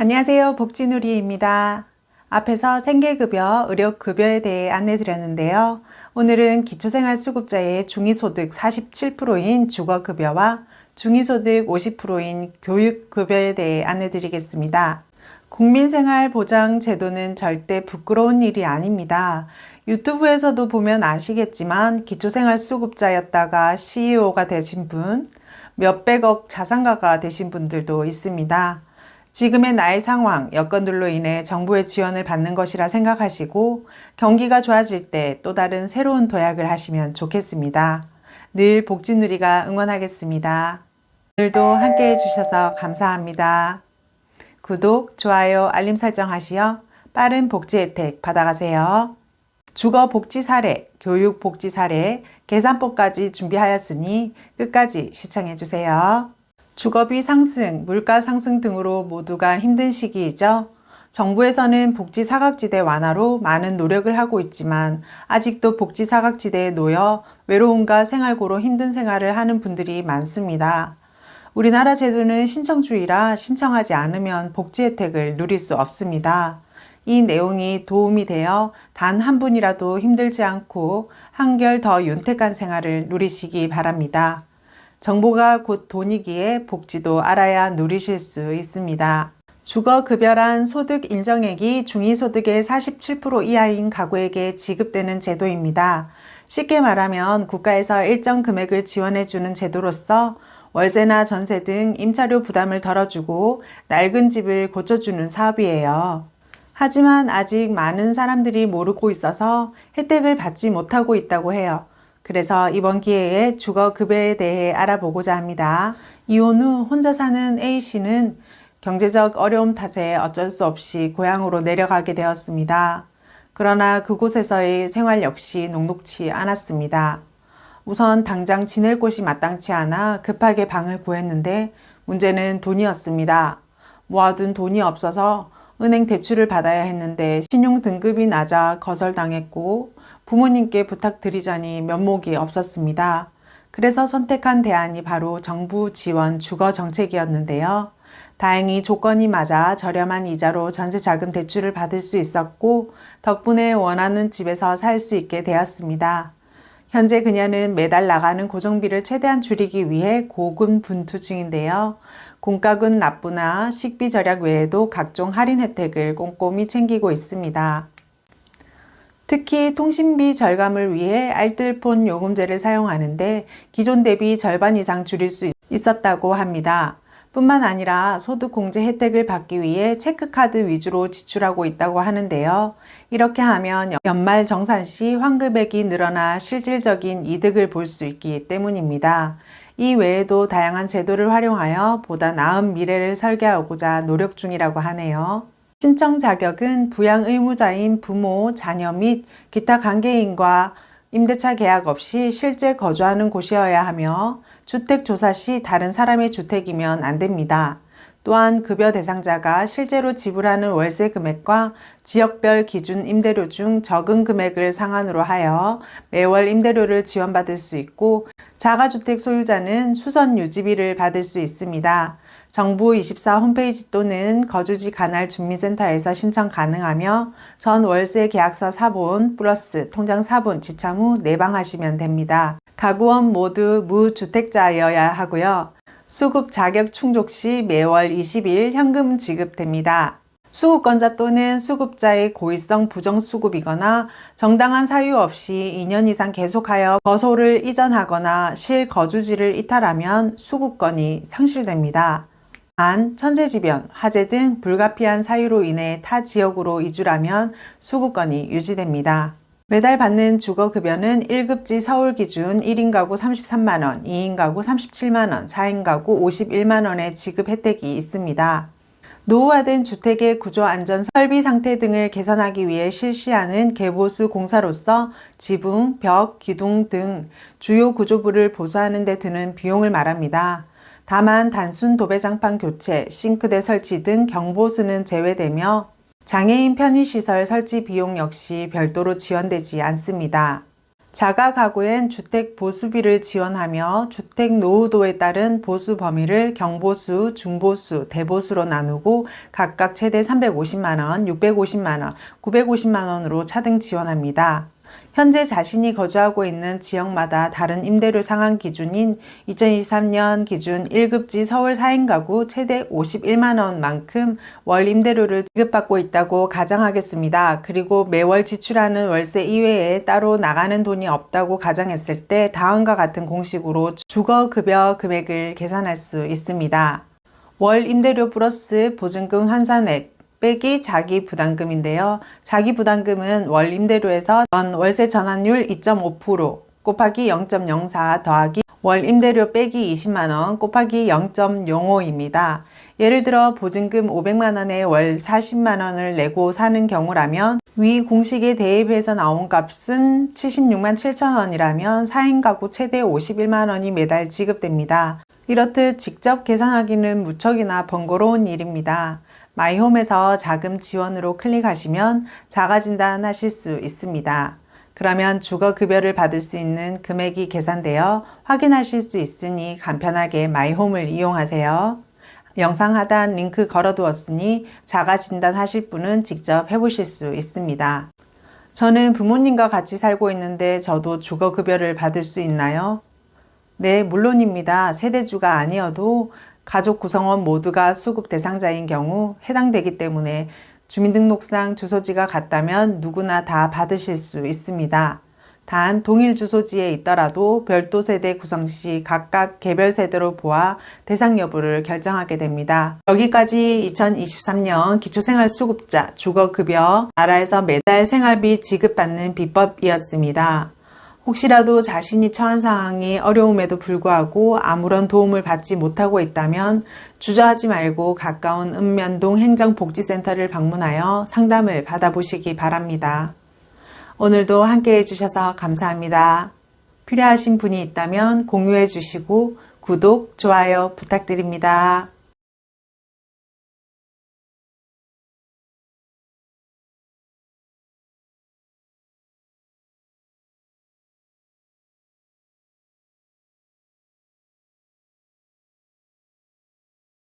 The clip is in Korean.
안녕하세요. 복지누리입니다. 앞에서 생계급여, 의료급여에 대해 안내드렸는데요. 오늘은 기초생활수급자의 중위소득 47%인 주거급여와 중위소득 50%인 교육급여에 대해 안내드리겠습니다. 국민생활보장제도는 절대 부끄러운 일이 아닙니다. 유튜브에서도 보면 아시겠지만 기초생활수급자였다가 CEO가 되신 분, 몇백억 자산가가 되신 분들도 있습니다. 지금의 나의 상황, 여건들로 인해 정부의 지원을 받는 것이라 생각하시고 경기가 좋아질 때 또 다른 새로운 도약을 하시면 좋겠습니다. 늘 복지누리가 응원하겠습니다. 오늘도 함께 해주셔서 감사합니다. 구독, 좋아요, 알림 설정 하시어 빠른 복지 혜택 받아가세요. 주거 복지 사례, 교육 복지 사례, 계산법까지 준비하였으니 끝까지 시청해주세요. 주거비 상승, 물가 상승 등으로 모두가 힘든 시기이죠. 정부에서는 복지 사각지대 완화로 많은 노력을 하고 있지만 아직도 복지 사각지대에 놓여 외로움과 생활고로 힘든 생활을 하는 분들이 많습니다. 우리나라 제도는 신청주의라 신청하지 않으면 복지 혜택을 누릴 수 없습니다. 이 내용이 도움이 되어 단 한 분이라도 힘들지 않고 한결 더 윤택한 생활을 누리시기 바랍니다. 정보가 곧 돈이기에 복지도 알아야 누리실 수 있습니다. 주거급여란 소득 인정액이 중위소득의 47% 이하인 가구에게 지급되는 제도입니다. 쉽게 말하면 국가에서 일정 금액을 지원해주는 제도로서 월세나 전세 등 임차료 부담을 덜어주고 낡은 집을 고쳐주는 사업이에요. 하지만 아직 많은 사람들이 모르고 있어서 혜택을 받지 못하고 있다고 해요. 그래서 이번 기회에 주거급여에 대해 알아보고자 합니다. 이혼 후 혼자 사는 A씨는 경제적 어려움 탓에 어쩔 수 없이 고향으로 내려가게 되었습니다. 그러나 그곳에서의 생활 역시 녹록치 않았습니다. 우선 당장 지낼 곳이 마땅치 않아 급하게 방을 구했는데 문제는 돈이었습니다. 모아둔 돈이 없어서 은행 대출을 받아야 했는데 신용 등급이 낮아 거절당했고 부모님께 부탁드리자니 면목이 없었습니다. 그래서 선택한 대안이 바로 정부 지원 주거 정책이었는데요. 다행히 조건이 맞아 저렴한 이자로 전세자금 대출을 받을 수 있었고 덕분에 원하는 집에서 살 수 있게 되었습니다. 현재 그녀는 매달 나가는 고정비를 최대한 줄이기 위해 고금 분투 중인데요. 공과금 납부나 식비 절약 외에도 각종 할인 혜택을 꼼꼼히 챙기고 있습니다. 특히 통신비 절감을 위해 알뜰폰 요금제를 사용하는데 기존 대비 절반 이상 줄일 수 있었다고 합니다. 뿐만 아니라 소득공제 혜택을 받기 위해 체크카드 위주로 지출하고 있다고 하는데요. 이렇게 하면 연말 정산 시 환급액이 늘어나 실질적인 이득을 볼 수 있기 때문입니다. 이 외에도 다양한 제도를 활용하여 보다 나은 미래를 설계하고자 노력 중이라고 하네요. 신청 자격은 부양 의무자인 부모, 자녀 및 기타 관계인과 임대차 계약 없이 실제 거주하는 곳이어야 하며 주택 조사 시 다른 사람의 주택이면 안 됩니다. 또한 급여 대상자가 실제로 지불하는 월세 금액과 지역별 기준 임대료 중 적은 금액을 상한으로 하여 매월 임대료를 지원받을 수 있고 자가주택 소유자는 수선 유지비를 받을 수 있습니다. 정부 24 홈페이지 또는 거주지 관할 주민센터에서 신청 가능하며 전 월세 계약서 사본 플러스 통장 사본 지참 후 내방하시면 됩니다. 가구원 모두 무주택자여야 하고요. 수급 자격 충족 시 매월 20일 현금 지급됩니다. 수급권자 또는 수급자의 고의성 부정수급이거나 정당한 사유 없이 2년 이상 계속하여 거소를 이전하거나 실거주지를 이탈하면 수급권이 상실됩니다. 단, 천재지변, 화재 등 불가피한 사유로 인해 타 지역으로 이주하면 수급권이 유지됩니다. 매달 받는 주거급여는 1급지 서울 기준 1인 가구 33만원, 2인 가구 37만원, 4인 가구 51만원의 지급 혜택이 있습니다. 노후화된 주택의 구조 안전 설비 상태 등을 개선하기 위해 실시하는 개보수 공사로서 지붕, 벽, 기둥 등 주요 구조부를 보수하는 데 드는 비용을 말합니다. 다만 단순 도배장판 교체, 싱크대 설치 등 경보수는 제외되며 장애인 편의시설 설치 비용 역시 별도로 지원되지 않습니다. 자가 가구엔 주택 보수비를 지원하며 주택 노후도에 따른 보수 범위를 경보수, 중보수, 대보수로 나누고 각각 최대 350만원, 650만원, 950만원으로 차등 지원합니다. 현재 자신이 거주하고 있는 지역마다 다른 임대료 상한 기준인 2023년 기준 1급지 서울 4인 가구 최대 51만원만큼 월 임대료를 지급받고 있다고 가정하겠습니다. 그리고 매월 지출하는 월세 이외에 따로 나가는 돈이 없다고 가정했을 때 다음과 같은 공식으로 주거급여 금액을 계산할 수 있습니다. 월 임대료 플러스 보증금 환산액 빼기 자기 부담금인데요. 자기 부담금은 월 임대료에서 월세 전환율 2.5% 곱하기 0.04 더하기 월 임대료 빼기 20만원 곱하기 0.05입니다. 예를 들어 보증금 500만원에 월 40만원을 내고 사는 경우라면 위 공식에 대입해서 나온 값은 76만 7천원이라면 4인 가구 최대 51만원이 매달 지급됩니다. 이렇듯 직접 계산하기는 무척이나 번거로운 일입니다. 마이홈에서 자금 지원으로 클릭하시면 자가진단 하실 수 있습니다. 그러면 주거급여를 받을 수 있는 금액이 계산되어 확인하실 수 있으니 간편하게 마이홈을 이용하세요. 영상 하단 링크 걸어두었으니 자가진단 하실 분은 직접 해보실 수 있습니다. 저는 부모님과 같이 살고 있는데 저도 주거급여를 받을 수 있나요? 네, 물론입니다. 세대주가 아니어도 가족 구성원 모두가 수급 대상자인 경우 해당되기 때문에 주민등록상 주소지가 같다면 누구나 다 받으실 수 있습니다. 단 동일 주소지에 있더라도 별도 세대 구성 시 각각 개별 세대로 보아 대상 여부를 결정하게 됩니다. 여기까지 2023년 기초생활수급자 주거급여 나라에서 매달 생활비 지급받는 비법이었습니다. 혹시라도 자신이 처한 상황이 어려움에도 불구하고 아무런 도움을 받지 못하고 있다면 주저하지 말고 가까운 읍면동 행정복지센터를 방문하여 상담을 받아보시기 바랍니다. 오늘도 함께 해주셔서 감사합니다. 필요하신 분이 있다면 공유해 주시고 구독, 좋아요 부탁드립니다.